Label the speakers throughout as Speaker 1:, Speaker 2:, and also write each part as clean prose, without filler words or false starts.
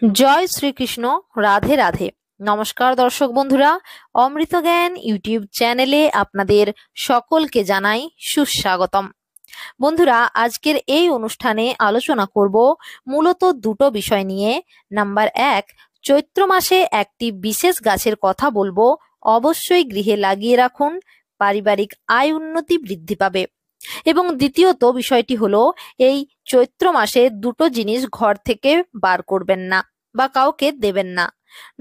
Speaker 1: জয় শ্রীকৃষ্ণ। রাধে রাধে। নমস্কার দর্শক বন্ধুরা, অমৃত জ্ঞান ইউটিউব চ্যানেলে আপনাদের সকলকে জানাই সুস্বাগতম। বন্ধুরা, আজকের এই অনুষ্ঠানে আলোচনা করব মূলত দুটো বিষয় নিয়ে। নাম্বার 1, চৈত্র মাসে একটি বিশেষ গাছের কথা বলবো, অবশ্যই গৃহে লাগিয়ে রাখুন, পারিবারিক আয় উন্নতি বৃদ্ধি পাবে। এবং দ্বিতীয়ত বিষয়টি হলো, এই চৈত্র মাসে দুটো জিনিস ঘর থেকে বার করবেন না বা কাউকে দেবেন না,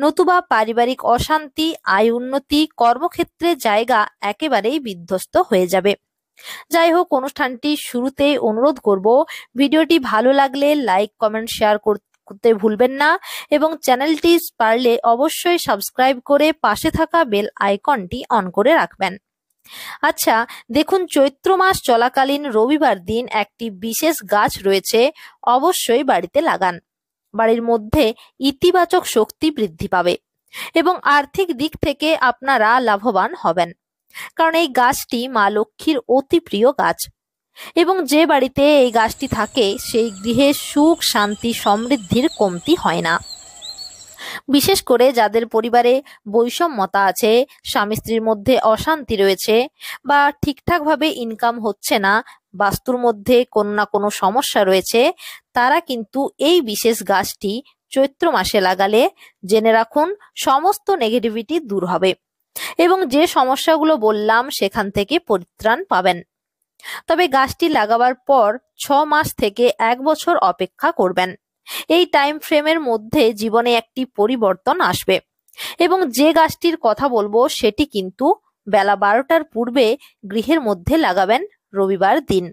Speaker 1: নতুবা পারিবারিক অশান্তি, আয় উন্নতি, কর্মক্ষেত্রে জায়গা একেবারেই বিধ্বস্ত হয়ে যাবে। যাই হোক, অনুষ্ঠানটি শুরুতে অনুরোধ করব, ভিডিওটি ভালো লাগলে লাইক, কমেন্ট, শেয়ার করতে ভুলবেন না এবং চ্যানেলটি পারলে অবশ্যই সাবস্ক্রাইব করে পাশে থাকা বেল আইকনটি অন করে রাখবেন। আচ্ছা, দেখুন, চৈত্র মাস চলাকালীন রবিবার দিন একটি বিশেষ গাছ রয়েছে, অবশ্যই বাড়িতে লাগান। বাড়ির মধ্যে ইতিবাচক শক্তি বৃদ্ধি পাবে এবং আর্থিক দিক থেকে আপনারা লাভবান হবেন, কারণ এই গাছটি মা লক্ষ্মীর অতি প্রিয় গাছ এবং যে বাড়িতে এই গাছটি থাকে সেই গৃহে সুখ, শান্তি, সমৃদ্ধির কমতি হয় না। বিশেষ করে যাদের পরিবারে বৈষম্যতা আছে, স্বামী স্ত্রীর মধ্যে অশান্তি রয়েছে বা ঠিকঠাকভাবে ইনকাম হচ্ছে না, বাস্তুর মধ্যে কোনো না কোনো সমস্যা রয়েছে, তারা কিন্তু এই বিশেষ গাছটি চৈত্র মাসে লাগালে জেনে রাখুন সমস্ত নেগেটিভিটি দূর হবে এবং যে সমস্যাগুলো বললাম সেখান থেকে পরিত্রাণ পাবেন। তবে গাছটি লাগাবার পর 6 মাস থেকে 1 বছর অপেক্ষা করবেন। এই টাইম ফ্রেমের মধ্যে জীবনে একটি পরিবর্তন আসবে এবং যে গাছটির কথা বলবো সেটি কিন্তু বেলা 12টার পূর্বে গৃহের মধ্যে লাগাবেন রবিবার দিন।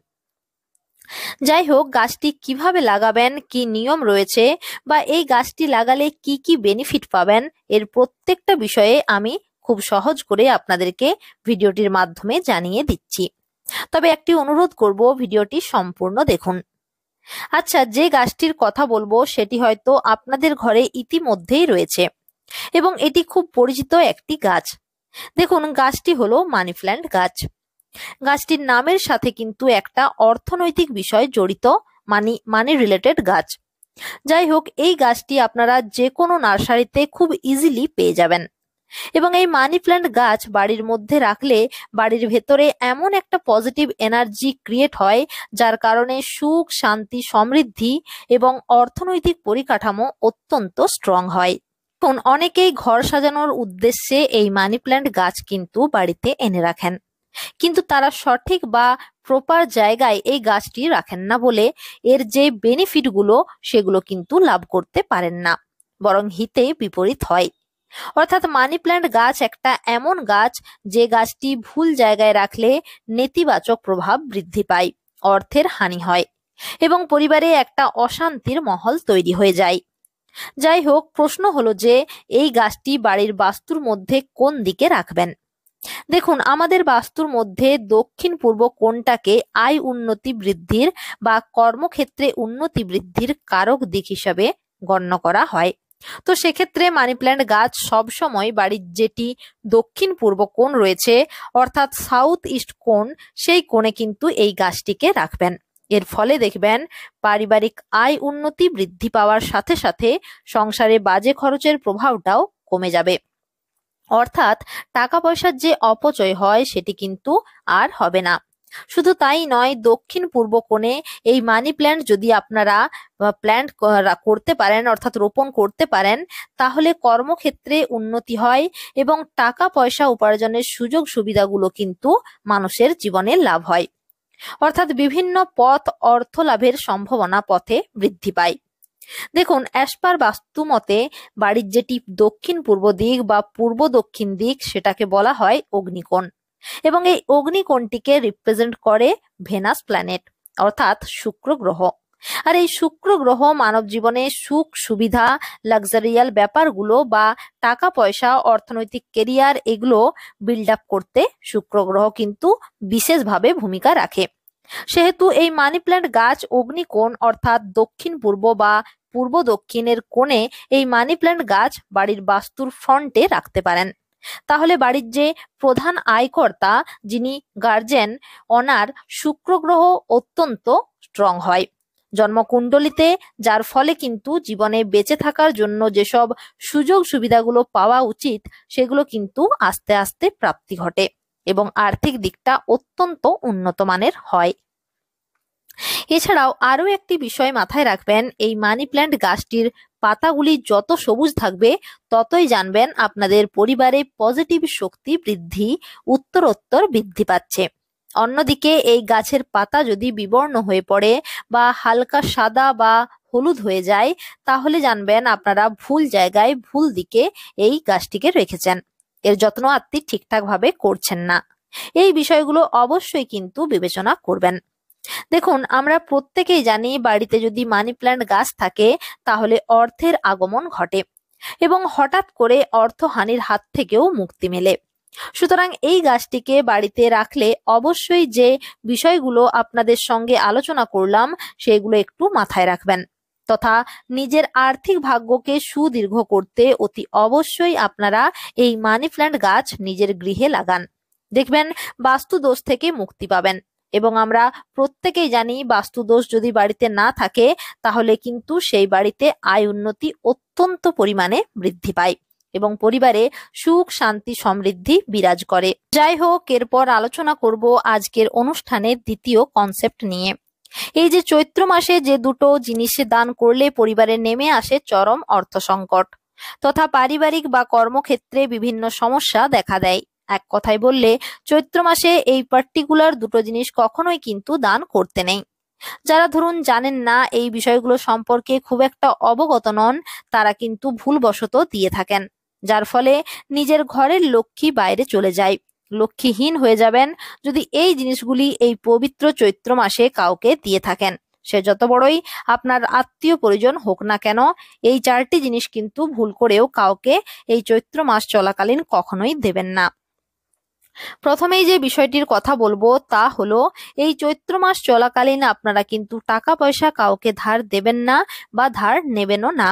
Speaker 1: যাই হোক, গাছটি কিভাবে লাগাবেন, কি নিয়ম রয়েছে বা এই গাছটি লাগালে কি কি বেনিফিট পাবেন, এর প্রত্যেকটা বিষয়ে আমি খুব সহজ করে আপনাদেরকে ভিডিওটির মাধ্যমে জানিয়ে দিচ্ছি। তবে একটি অনুরোধ করব, ভিডিওটি সম্পূর্ণ দেখুন। আচ্ছা, যে গাছটির কথা বলবো সেটি হয়তো আপনাদের ঘরে ইতিমধ্যেই রয়েছে এবং এটি খুব পরিচিত একটি গাছ। দেখুন, গাছটি হলো মানি প্ল্যান্ট গাছ। গাছটির নামের সাথে কিন্তু একটা অর্থনৈতিক বিষয় জড়িত, মানি রিলেটেড গাছ। যাই হোক, এই গাছটি আপনারা যে কোনো নার্সারিতে খুব ইজিলি পেয়ে যাবেন এবং এই মানি প্ল্যান্ট গাছ বাড়ির মধ্যে রাখলে বাড়ির ভেতরে এমন একটা পজিটিভ এনার্জি ক্রিয়েট হয়, যার কারণে সুখ, শান্তি, সমৃদ্ধি এবং অর্থনৈতিক পরিকাঠামো অত্যন্ত স্ট্রং হয়। এখন অনেকেই ঘর সাজানোর উদ্দেশ্যে এই মানি প্ল্যান্ট গাছ কিন্তু বাড়িতে এনে রাখেন, কিন্তু তারা সঠিক বা প্রপার জায়গায় এই গাছটি রাখেন না বলে এর যে বেনিফিট গুলো সেগুলো কিন্তু লাভ করতে পারেন না, বরং হিতে বিপরীত হয়। অর্থাৎ মানি প্ল্যান্ট গাছ একটা এমন গাছ যে গাছটি ভুল জায়গায় রাখলে নেতিবাচক প্রভাব বৃদ্ধি পায়, অর্থের হানি হয় এবং পরিবারে একটা অশান্তির মহল তৈরি হয়ে যায়। যাই হোক, প্রশ্ন হলো যে এই গাছটি বাড়ির বাস্তুর মধ্যে কোন দিকে রাখবেন। দেখুন, আমাদের বাস্তুর মধ্যে দক্ষিণ পূর্ব কোণটাকে আয় উন্নতি বৃদ্ধির বা কর্মক্ষেত্রে উন্নতি বৃদ্ধির কারক দিক হিসাবে গণ্য করা হয়। তো সেক্ষেত্রে মানি প্ল্যান্ট গাছ সবসময় বাড়ির যেটি দক্ষিণ পূর্ব কোণ রয়েছে, অর্থাৎ সাউথ ইস্ট কোণ, সেই কোণে কিন্তু এই গাছটিকে রাখবেন। এর ফলে দেখবেন পারিবারিক আয় উন্নতি বৃদ্ধি পাওয়ার সাথে সাথে সংসারে বাজে খরচের প্রভাবটাও কমে যাবে। অর্থাৎ টাকা পয়সার যে অপচয় হয় সেটি কিন্তু আর হবে না। শুধু তাই নয়, দক্ষিণ পূর্ব কোণে এই মানি প্ল্যান্ট যদি আপনারা প্ল্যান্ট করতে পারেন, অর্থাৎ রোপণ করতে পারেন, তাহলে কর্মক্ষেত্রে উন্নতি হয় এবং টাকা পয়সা উপার্জনের সুযোগ সুবিধাগুলো কিন্তু মানুষের জীবনে লাভ হয়। অর্থাৎ বিভিন্ন পথ অর্থ লাভের সম্ভাবনা পথে বৃদ্ধি পায়। দেখুন, অ্যাসপার বাস্তু মতে বাড়ির যেটি দক্ষিণ পূর্ব দিক বা পূর্ব দক্ষিণ দিক সেটাকে বলা হয় অগ্নিকোণ এবং এই অগ্নিকোণটিকে রিপ্রেজেন্ট করে ভেনাস প্ল্যানেট, অর্থাৎ শুক্র গ্রহ। আর এই শুক্র গ্রহ মানব জীবনে সুখ, সুবিধা, লাক্সারিয়াল ব্যাপারগুলো বা টাকা পয়সা, অর্থনৈতিক কেরিয়ার, এগুলো বিল্ড আপ করতে শুক্র গ্রহ কিন্তু বিশেষভাবে ভূমিকা রাখে। সেহেতু এই মানি প্ল্যান্ট গাছ অগ্নিকোণ অর্থাৎ দক্ষিণ পূর্ব বা পূর্ব দক্ষিণের কোণে এই মানি প্ল্যান্ট গাছ বাড়ির বাস্তুর ফ্রন্টে রাখতে পারেন। তাহলে বাড়ির যে প্রধান আয়কর্তা, যিনি গার্জেন, ওনার শুক্র গ্রহ অত্যন্ত স্ট্রং হয়। জন্মকুণ্ডলিতে, যার ফলে কিন্তু জীবনে বেঁচে থাকার জন্য যেসব সুযোগ সুবিধাগুলো পাওয়া উচিত সেগুলো কিন্তু আস্তে আস্তে প্রাপ্তি ঘটে এবং আর্থিক দিকটা অত্যন্ত উন্নত মানের হয়। এছাড়াও আরো একটি বিষয় মাথায় রাখবেন, এই মানি প্ল্যান্ট গাছটির পাতাগুলি যত সবুজ থাকবে ততই জানবেন আপনাদের পরিবারে পজিটিভ শক্তি উত্তরোত্তর বৃদ্ধি পাচ্ছে। অন্যদিকে এই গাছের পাতা যদি বিবর্ণ হয়ে পড়ে বা হালকা সাদা বা হলুদ হয়ে যায় তাহলে জানবেন আপনারা ভুল জায়গায় ভুল দিকে এই গাছটিকে রেখেছেন, এর যত্ন আত্তি ঠিকঠাক ভাবে করছেন না। এই বিষয়গুলো অবশ্যই কিন্তু বিবেচনা করবেন। দেখুন, আমরা প্রত্যেকেই জানি বাড়িতে যদি মানি প্ল্যান্ট গাছ থাকে তাহলে অর্থের আগমন ঘটে এবং হঠাৎ করে অর্থহানির হাত থেকেও মুক্তি মেলে। সুতরাং এই গাছটিকে বাড়িতে রাখলে অবশ্যই যে বিষয়গুলো আপনাদের সঙ্গে আলোচনা করলাম সেগুলো একটু মাথায় রাখবেন, তথা নিজের আর্থিক ভাগ্যকে সুদীর্ঘ করতে অতি অবশ্যই আপনারা এই মানি প্ল্যান্ট গাছ নিজের গৃহে লাগান। দেখবেন বাস্তু দোষ থেকে মুক্তি পাবেন। এবং আমরা প্রত্যেকেই জানি বাস্তু দোষ যদি বাড়িতে না থাকে তাহলে কিন্তু সেই বাড়িতে আয় উন্নতি অত্যন্ত পরিমাণে বৃদ্ধি পায় এবং পরিবারে সুখ শান্তি সমৃদ্ধি বিরাজ করে। যাই হোক, এরপর আলোচনা করব আজকের অনুষ্ঠানের দ্বিতীয় কনসেপ্ট নিয়ে। এই যে চৈত্র মাসে যে দুটো জিনিসে দান করলে পরিবারে নেমে আসে চরম অর্থ সংকট তথা পারিবারিক বা কর্মক্ষেত্রে বিভিন্ন সমস্যা দেখা দেয়। এক কথায় বললে চৈত্র মাসে এই পার্টিকুলার দুটো জিনিস কখনোই কিন্তু দান করতে নেই। যারা ধরুন জানেন না, এই বিষয়গুলো সম্পর্কে খুব একটা অবগত নন, তারা কিন্তু ভুলবশত দিয়ে থাকেন, যার ফলে নিজের ঘরের লক্ষ্মী বাইরে চলে যায়, লক্ষ্মীহীন হয়ে যাবেন যদি এই জিনিসগুলি এই পবিত্র চৈত্র মাসে কাউকে দিয়ে থাকেন। সে যত বড়ই আপনার আত্মীয় পরিজন হোক না কেন, এই চারটি জিনিস কিন্তু ভুল করেও কাউকে এই চৈত্র মাস চলাকালীন কখনোই দেবেন না। প্রথমেই যে বিষয়টির কথা বলবো তা হলো, এই চৈত্র মাস চলাকালীন আপনারা কিন্তু টাকা পয়সা কাউকে ধার দেবেন না বা ধার নেবেনও না।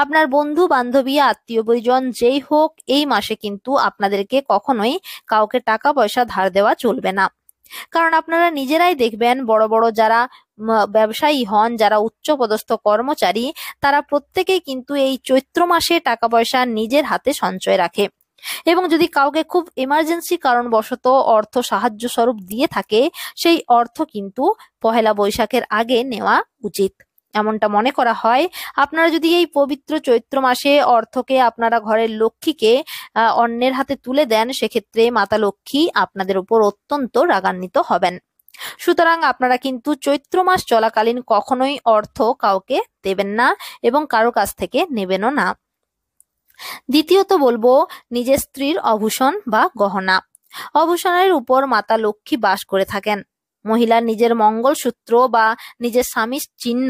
Speaker 1: আপনার বন্ধু বান্ধবী আত্মীয় পরিজন যেই হোক, এই মাসে কিন্তু আপনাদেরকে কখনোই কাউকে টাকা পয়সা ধার দেওয়া চলবে না। কারণ আপনারা নিজেরাই দেখবেন বড় বড় যারা ব্যবসায়ী হন, যারা উচ্চপদস্থ কর্মচারী, তারা প্রত্যেকেই কিন্তু এই চৈত্র মাসে টাকা পয়সা নিজের হাতে সঞ্চয় রাখে এবং যদি কাউকে খুব এমার্জেন্সি কারণবশত অর্থ সাহায্য স্বরূপ দিয়ে থাকে সেই অর্থ কিন্তু পহেলা বৈশাখের আগে নেওয়া উচিত। এমনটা মনে করা হয় আপনারা যদি এই পবিত্র চৈত্র মাসে অর্থকে আপনারা ঘরের লক্ষ্মীকে অন্যের হাতে তুলে দেন, সেক্ষেত্রে মাতা লক্ষ্মী আপনাদের উপর অত্যন্ত রাগান্বিত হবেন। সুতরাং আপনারা কিন্তু চৈত্র মাস চলাকালীন কখনোই অর্থ কাউকে দেবেন না এবং কারো কাছ থেকে নেবেনও না। দ্বিতীয়ত বলবো নিজের স্ত্রীর আভূষণ বা গহনা। আভূষণের উপর মাতা লক্ষ্মী বাস করে থাকেন। মহিলার নিজের মঙ্গলসূত্র বা নিজের স্বামীর চিহ্ন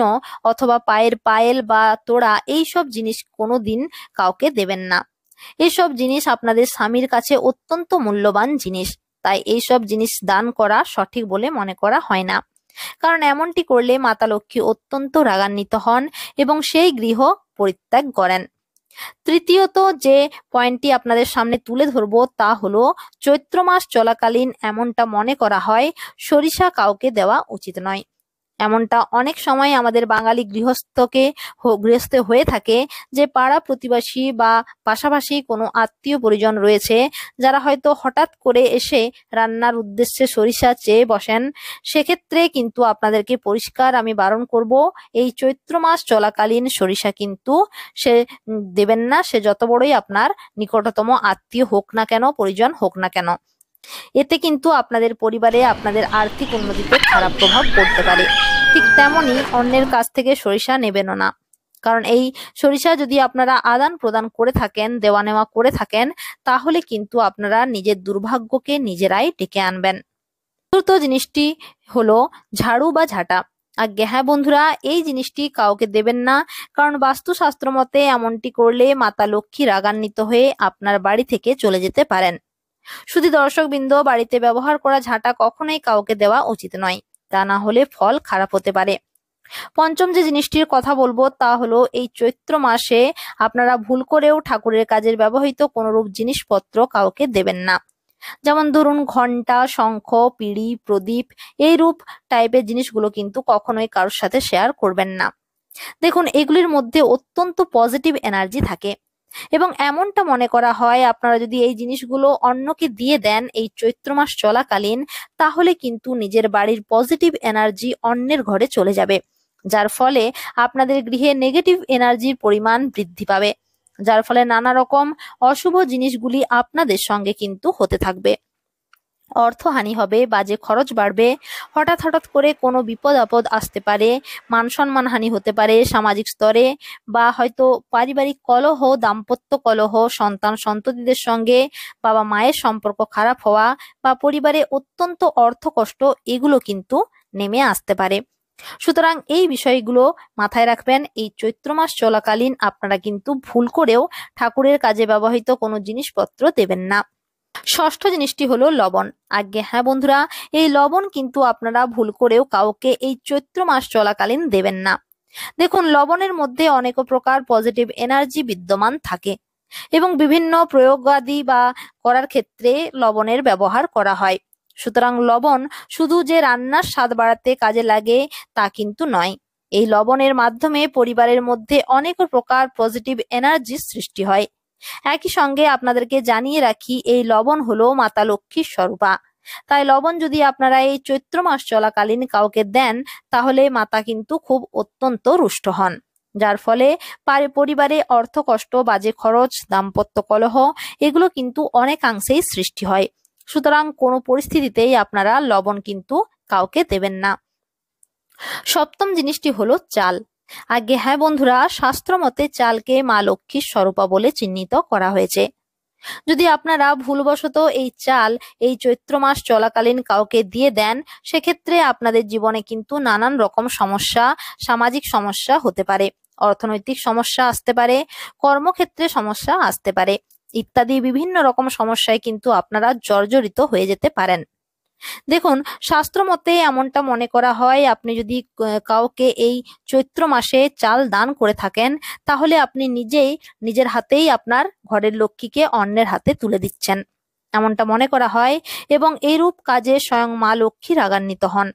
Speaker 1: অথবা পায়ের পায়েল বা তোড়া এইসব জিনিস কোনোদিন কাউকে দেবেন না। এইসব জিনিস আপনাদের স্বামীর কাছে অত্যন্ত মূল্যবান জিনিস, তাই এইসব জিনিস দান করা সঠিক বলে মনে করা হয় না। কারণ এমনটি করলে মাতা লক্ষ্মী অত্যন্ত রাগান্বিত হন এবং সেই গৃহ পরিত্যাগ করেন। তৃতীয়ত যে পয়েন্টটি আপনাদের সামনে তুলে ধরবো তা হলো, চৈত্র মাস চলাকালীন এমনটা মনে করা হয় সরিষা কাউকে দেওয়া উচিত নয়। এমনটা অনেক সময় আমাদের বাঙালি গৃহস্থে হয়ে থাকে যে পাড়া প্রতিবেশী বা পাশাপাশি কোনো আত্মীয় পরিজন রয়েছে যারা হয়তো হঠাৎ করে এসে রান্নার উদ্দেশ্যে সরিষা চেয়ে বসেন। সেক্ষেত্রে কিন্তু আপনাদেরকে পরিষ্কার আমি বারণ করব, এই চৈত্র মাস চলাকালীন সরিষা কিন্তু সে দেবেন না, সে যত বড়ই আপনার নিকটতম আত্মীয় হোক না কেন, পরিজন হোক না কেন। এতে কিন্তু আপনাদের পরিবারে আপনাদের আর্থিক উন্নতিতে খারাপ প্রভাব পড়তে পারে। ঠিক তেমনি অন্যের কাছ থেকে সরিষা নেবেনও না, কারণ এই সরিষা যদি আপনারা আদান প্রদান করে থাকেন, দেওয়া নেওয়া করে থাকেন, তাহলে কিন্তু আপনারা নিজের দুর্ভাগ্যকে নিজেরাই ডেকে আনবেন। চতুর্থ জিনিসটি হলো ঝাড়ু বা ঝাঁটা। আজ্ঞে হ্যাঁ বন্ধুরা, এই জিনিসটি কাউকে দেবেন না, কারণ বাস্তুশাস্ত্র মতে এমনটি করলে মাতা লক্ষ্মী রাগান্বিত হয়ে আপনার বাড়ি থেকে চলে যেতে পারেন। শুধু দর্শকবৃন্দ, বাড়িতে ব্যবহার করা ঝাঁটা কখনোই কাউকে দেওয়া উচিত নয়, তা না হলে ফল খারাপ হতে পারে। পঞ্চম যে জিনিসটির কথা বলবো তা হলো, এই চৈত্র মাসে আপনারা ভুল করেও ঠাকুরের কাজের ব্যবহৃত কোনরূপ জিনিসপত্র কাউকে দেবেন না। যেমন ধরুন ঘন্টা, শঙ্খ, পিঁড়ি, প্রদীপ এইরূপ টাইপের জিনিসগুলো কিন্তু কখনোই কারোর সাথে শেয়ার করবেন না। দেখুন এগুলির মধ্যে অত্যন্ত পজিটিভ এনার্জি থাকে এবং এমনটা মনে করা হয় আপনারা যদি এই জিনিসগুলো অন্যকে দিয়ে দেন এই চৈত্র মাস চলাকালীন, তাহলে কিন্তু নিজের বাড়ির পজিটিভ এনার্জি অন্যের ঘরে চলে যাবে, যার ফলে আপনাদের গৃহে নেগেটিভ এনার্জির পরিমাণ বৃদ্ধি পাবে, যার ফলে নানা রকম অশুভ জিনিসগুলি আপনাদের সঙ্গে কিন্তু হতে থাকবে। অর্থহানি হবে, বাজে খরচ বাড়বে, হঠাৎ হঠাৎ করে কোনো বিপদ আপদ আসতে পারে, মান সম্মান হানি হতে পারে সামাজিক স্তরে, বা হয়তো পারিবারিক কলহ, দাম্পত্য কলহ, সন্তান সন্ততিদের সঙ্গে বাবা মায়ের সম্পর্ক খারাপ হওয়া, বা পরিবারে অত্যন্ত অর্থকষ্ট, এগুলো কিন্তু নেমে আসতে পারে। সুতরাং এই বিষয়গুলো মাথায় রাখবেন। এই চৈত্র মাস চলাকালীন আপনারা কিন্তু ভুল করেও ঠাকুরের কাজে ব্যবহৃত কোনো জিনিসপত্র দেবেন না। ষষ্ঠ জিনিসটি হলো লবণ। আজ্ঞে হ্যাঁ বন্ধুরা, এই লবণ কিন্তু আপনারা ভুল করেও কাউকে এই চৈত্র মাস চলাকালীন দেবেন না। দেখুন লবণের মধ্যে অনেক প্রকার পজিটিভ এনার্জি বিদ্যমান থাকে এবং বিভিন্ন প্রয়োগাদি বা করার ক্ষেত্রে লবণের ব্যবহার করা হয়। সুতরাং লবণ শুধু যে রান্নার স্বাদ বাড়াতে কাজে লাগে তা কিন্তু নয়। এই লবণের মাধ্যমে পরিবারের মধ্যে অনেক প্রকার পজিটিভ এনার্জি সৃষ্টি হয়। একই সঙ্গে আপনাদেরকে জানিয়ে রাখি, এই লবণ হলো মাতা লক্ষ্মীর স্বরূপা। তাই লবণ যদি আপনারা এই চৈত্র মাস চলাকালীন কাউকে দেন, তাহলে মাতা কিন্তু খুব অত্যন্ত রুষ্ট হন, যার ফলে পরিবারে অর্থ কষ্ট, বাজে খরচ, দাম্পত্য কলহ এগুলো কিন্তু অনেকাংশেই সৃষ্টি হয়। সুতরাং কোনো পরিস্থিতিতেই আপনারা লবণ কিন্তু কাউকে দেবেন না। সপ্তম জিনিসটি হলো চাল। আজ্ঞে হ্যাঁ বন্ধুরা, শাস্ত্র মতে চালকে মা লক্ষ্মীর স্বরূপা বলে চিহ্নিত করা হয়েছে। যদি আপনারা ভুলবশত এই চাল এই চৈত্র মাস চলাকালীন কাউকে দিয়ে দেন, সেক্ষেত্রে আপনাদের জীবনে কিন্তু নানান রকম সমস্যা, সামাজিক সমস্যা হতে পারে, অর্থনৈতিক সমস্যা আসতে পারে, কর্মক্ষেত্রে সমস্যা আসতে পারে ইত্যাদি বিভিন্ন রকম সমস্যায় কিন্তু আপনারা জর্জরিত হয়ে যেতে পারেন। দেখুন শাস্ত্র মতে এমনটা মনে করা হয়, আপনি যদি কাউকে এই চৈত্র মাসে চাল দান করে থাকেন, তাহলে আপনি নিজেই নিজের হাতেই আপনার ঘরের লক্ষ্মীকে অন্যের হাতে তুলে দিচ্ছেন, এমনটা মনে করা হয়। এবং এইরূপ কাজে স্বয়ং মা লক্ষ্মী রাগান্বিত হন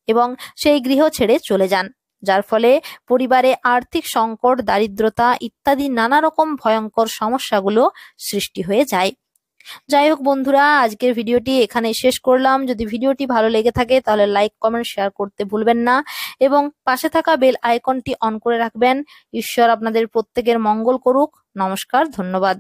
Speaker 1: এবং সেই গৃহ ছেড়ে চলে যান, যার ফলে পরিবারে আর্থিক সংকট, দারিদ্রতা ইত্যাদি নানা রকম ভয়ঙ্কর সমস্যাগুলো সৃষ্টি হয়ে যায়। যাই হোক বন্ধুরা, আজকের ভিডিওটি এখানে শেষ করলাম। যদি ভিডিওটি ভালো লেগে থাকে তাহলে লাইক, কমেন্ট, শেয়ার করতে ভুলবেন না এবং পাশে থাকা বেল আইকনটি অন করে রাখবেন। ঈশ্বর আপনাদের প্রত্যেকের মঙ্গল করুক। নমস্কার, ধন্যবাদ।